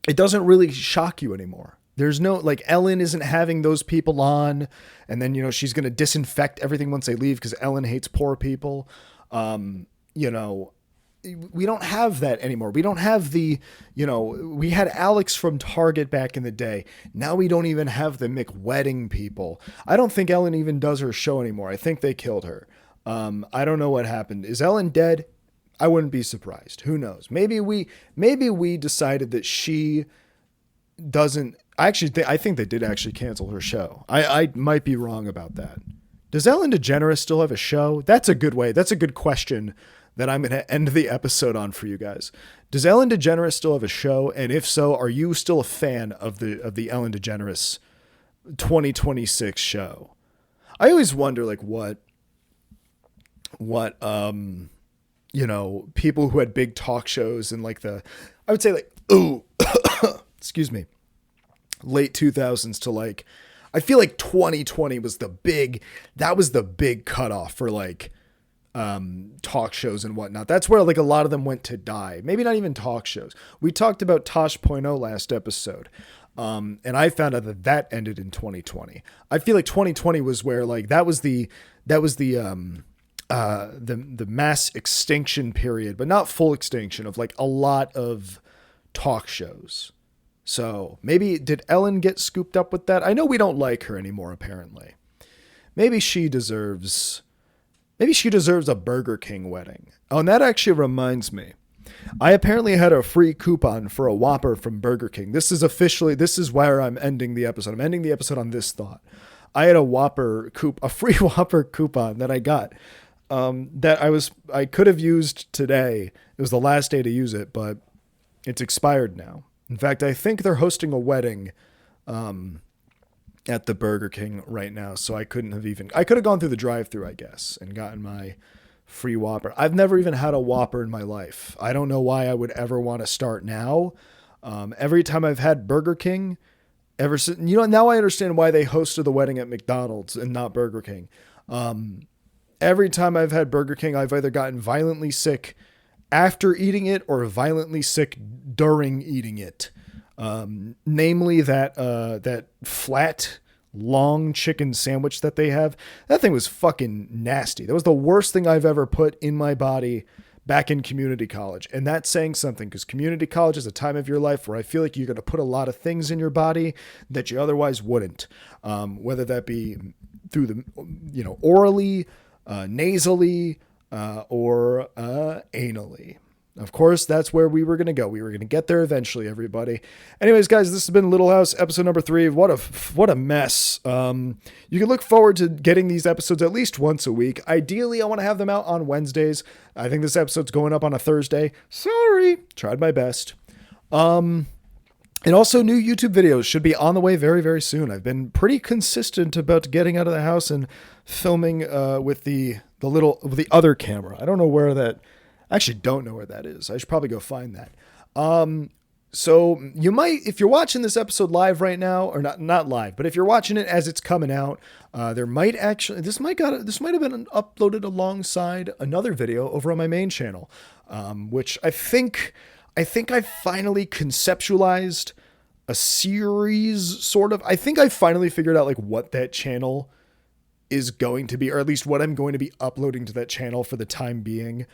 it doesn't really shock you anymore. There's no, like, Ellen isn't having those people on, and then, she's going to disinfect everything once they leave because Ellen hates poor people. We don't have that anymore. We don't have we had Alex from Target back in the day. Now we don't even have the McWedding people. I don't think Ellen even does her show anymore. I think they killed her. I don't know what happened. Is Ellen dead? I wouldn't be surprised. Who knows? Maybe we decided that she doesn't. I think they did actually cancel her show. I might be wrong about that. Does Ellen DeGeneres still have a show? That's a good way. That's a good question that I'm going to end the episode on for you guys. Does Ellen DeGeneres still have a show? And if so, are you still a fan of the Ellen DeGeneres 2026 show? I always wonder, like, what people who had big talk shows in like the I would say like, ooh, excuse me, late 2000s to like, I feel like 2020 was that was the big cutoff for like, talk shows and whatnot. That's where like a lot of them went to die. Maybe not even talk shows. We talked about Tosh.0 last episode. And I found out that that ended in 2020. I feel like 2020 was where like, that was the mass extinction period, but not full extinction of like a lot of talk shows. So maybe did Ellen get scooped up with that? I know we don't like her anymore, apparently. Maybe she deserves a Burger King wedding. Oh, and that actually reminds me. I apparently had a free coupon for a Whopper from Burger King. This is where I'm ending the episode. I'm ending the episode on this thought. I had a free Whopper coupon that I got, that I could have used today. It was the last day to use it, but it's expired now. In fact, I think they're hosting a wedding, at the Burger King right now. So I could have gone through the drive-thru, I guess, and gotten my free Whopper. I've never even had a Whopper in my life. I don't know why I would ever want to start now. Every time I've had Burger King, ever since, now I understand why they hosted the wedding at McDonald's and not Burger King. Every time I've had Burger King, I've either gotten violently sick after eating it or violently sick during eating it. Namely that flat, long chicken sandwich that they have. That thing was fucking nasty. That was the worst thing I've ever put in my body back in community college. And that's saying something, because community college is a time of your life where I feel like you're going to put a lot of things in your body that you otherwise wouldn't. Whether that be through the, orally, nasally, or anally. Of course, that's where we were going to go. We were going to get there eventually, everybody. Anyways, guys, this has been Little House episode number 3. What a mess. You can look forward to getting these episodes at least once a week. Ideally, I want to have them out on Wednesdays. I think this episode's going up on a Thursday. Sorry. Tried my best. And also, new YouTube videos should be on the way very, very soon. I've been pretty consistent about getting out of the house and filming with the other camera. I don't know where that... I actually don't know where that is. I should probably go find that. So you might, if you're watching this episode live right now, or not live, but if you're watching it as it's coming out, this might have been uploaded alongside another video over on my main channel, which I think I finally conceptualized a series, sort of. I think I finally figured out like what that channel is going to be, or at least what I'm going to be uploading to that channel for the time being.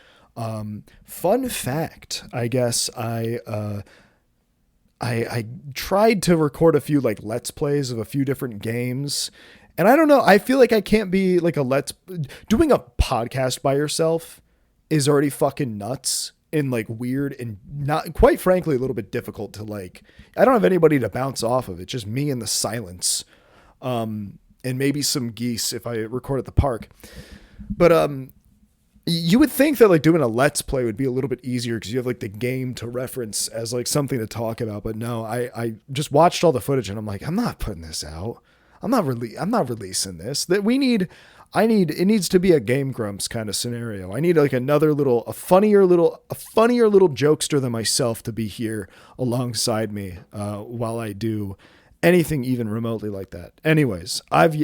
Fun fact, I guess I tried to record a few like Let's Plays of a few different games, and I don't know, I feel like I can't be like doing a podcast by yourself is already fucking nuts and like weird and not, quite frankly, a little bit difficult to like, I don't have anybody to bounce off of. It's just me in the silence. And maybe some geese if I record at the park. But, you would think that like doing a Let's Play would be a little bit easier because you have like the game to reference as like something to talk about. But no, I just watched all the footage and I'm like, I'm not putting this out. I'm not releasing this. It needs to be a Game Grumps kind of scenario. I need like a funnier little jokester than myself to be here alongside me while I do anything even remotely like that. Anyways, I've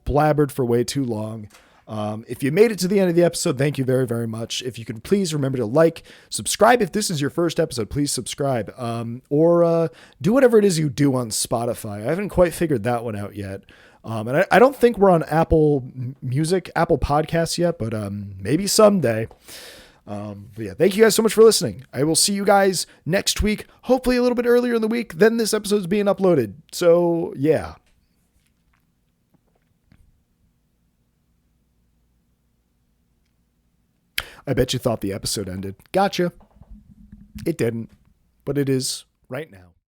blabbered for way too long. If you made it to the end of the episode, thank you very, very much. If you could please remember to subscribe. If this is your first episode, please subscribe. Or do whatever it is you do on Spotify. I haven't quite figured that one out yet. And I don't think we're on Apple Podcasts yet, but maybe someday. But yeah, thank you guys so much for listening. I will see you guys next week, hopefully a little bit earlier in the week than this episode's being uploaded. So yeah. I bet you thought the episode ended. Gotcha. It didn't, but it is right now.